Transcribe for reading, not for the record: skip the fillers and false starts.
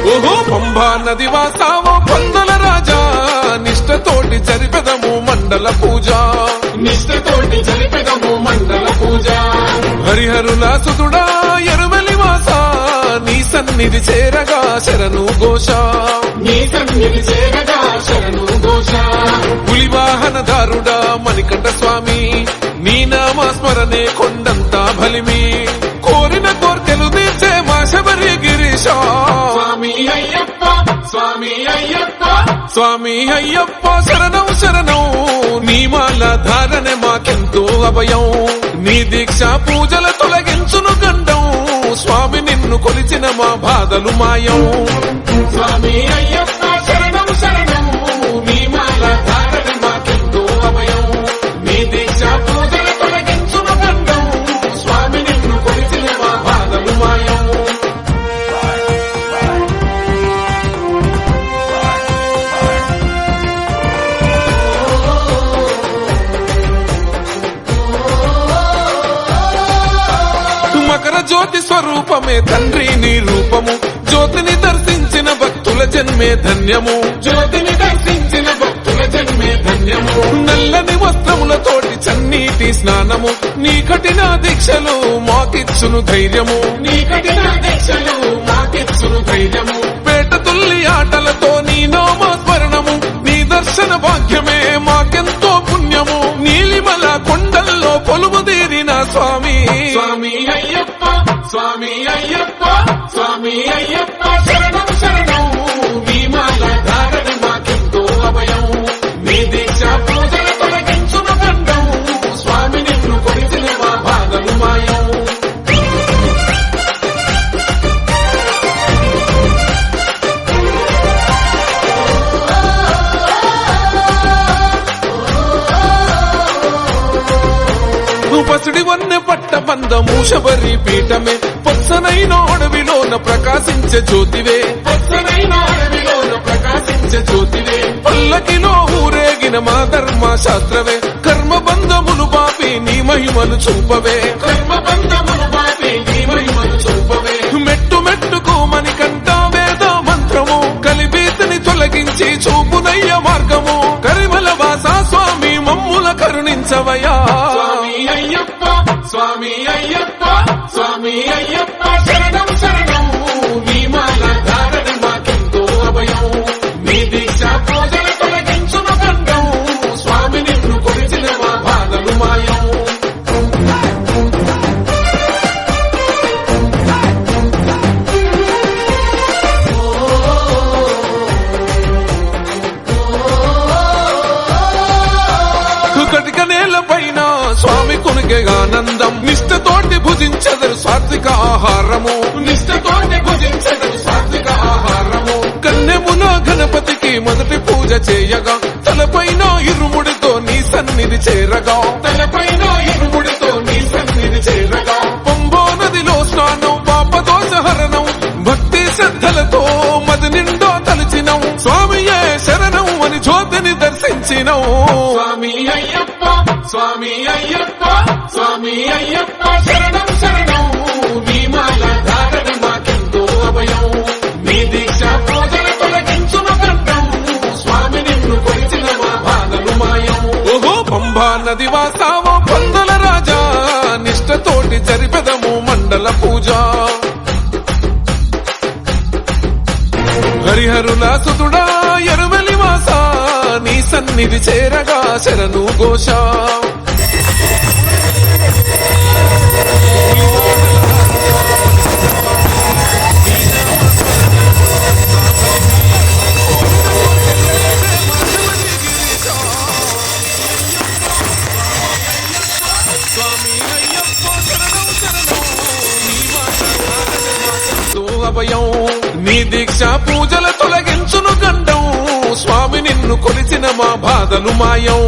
ఓహో పంబా నది వాసావో పందుల రాజా నిష్టతోటి జరిపెదము మండల పూజ నిష్టతోటి జరిపెదము మండల పూజ హరిహరుల సుతుడా ఎరుమెలి వాస నీ సన్నిధి చేరగా శరణు ఘోష నీ సన్నిధి చేరగా శరణు ఘోష పులివాహనదారుడా మణికంఠ స్వామి నీ నామస్మరణే కొండంతా బలిమి కోరిన కోర్కెలు తీర్చే మా శబరి గిరీశ స్వామి అయ్యప్ప స్వామి అయ్యప్ప స్వామి అయ్యప్ప శరణం శరణం నీ మాల ధారణ మాకెంతో అభయం నీ దీక్ష పూజల తొలగించును గండం స్వామి నిన్ను కొలిచిన మా బాధలు మాయం స్వామి అయ్యప్ప శరణం శరణం నీ మాల ధారణ మాకెంతో అభయం నీ దీక్ష పూజల తొలగించును గండం స్వామి నిన్ను కొలిచిన మా బాధలు మాయం మకర జ్యోతి స్వరూపమే తండ్రి నీ రూపము జ్యోతిని దర్శించిన భక్తుల జన్మే ధన్యము జ్యోతిని దర్శించిన భక్తుల జన్మే ధన్యము నల్లని వస్త్రములతోటి చన్నీటి స్నానము నీ కఠిన దీక్షలు మాకిచ్చును ధైర్యము నీ కఠిన దీక్షలు మాకిచ్చును ధైర్యము పేట తుల్లి ఆటలతో నీ నామస్మరణము నీ దర్శన భాగ్యమే మాకెంతో పుణ్యము నీలిమల కొండల్లో కొలుముదీరిన స్వామి స్వామి అయ్యప్ప స్వామి అయ్యప్ప స్వామి అయ్యప్ప శరణం శరణం నీ మాల ధారణ మాకెంతో అభయం నీ దీక్ష పూజల తొలగించును గండం స్వామి నిన్ను కొలిచిన మా బాధలు మాయం పసిడి వన్నె పట్ట బంధము శబరి పీఠమే పచ్చనైన అడవిలోన ప్రకాశించే జ్యోతివే పచ్చనైన అడవిలోన ప్రకాశించే జ్యోతివే పల్లకిలో ఊరేగిన మా ధర్మ శాస్త్రవే కర్మ బంధములు బాపి నీ మహిమను చూపవే కర్మ బంధములు బాపి నీ మహిమను చూపవే మెట్టు మెట్టుకు మణికంఠ వేద మంత్రము కలిబీతని తొలగించి చూపునయ్య మార్గము కరిమల వాస స్వామి మమ్ముల కరుణించవయా స్వామి అయ్యప్ప స్వామి అయ్యప్ప స్వామి అయ్యప్ప శరణం శరణం నీ మాల ధారణ మాకెంతో అభయం నీ దీక్ష పూజల తొలగించును గండం స్వామి నిన్ను కొలిచిన మా బాధలు మాయం కటిక నేల పైన స్వామి కొనుగే ఆనందం నిష్టతోటి భుజించదరు సాత్విక ఆహారము నిష్టతోటి భుజించదు సాత్విక ఆహారము కన్నెమున గణపతికి మొదటి పూజ చేయగా తలపైన ఇరుముడితో నీ సన్నిధి చేరగా తలపైన ఇరుముడితో నీ సన్నిధి చేరగా పంబో నదిలో స్నానం పాపదోషహరణం భక్తి శ్రద్ధలతో మది నిండా తలచినం స్వామియే శరణం అని జ్యోతిని దర్శించినం స్వామి అయ్యప్ప స్వామి అయ్యప్ప స్వామి అయ్యప్ప శరణం శరణం నీ మాల ధారణ మాకెంతో అభయం నీ దీక్ష పూజల తొలగించును గండం స్వామి నిన్ను కొలిచిన మా బాధలు మాయం ఓహో పంబా నది వాసావో పందుల రాజా నిష్టతోటి జరిపెదము మండల పూజ హరిహరుల సుతుడా ఎరుమెలి వాస నీ సన్నిధి చేరగా శరణు ఘోష అభయం నీ దీక్ష పూజల తొలగించును గండం స్వామి నిన్ను కొలిచిన మా బాధలు మాయం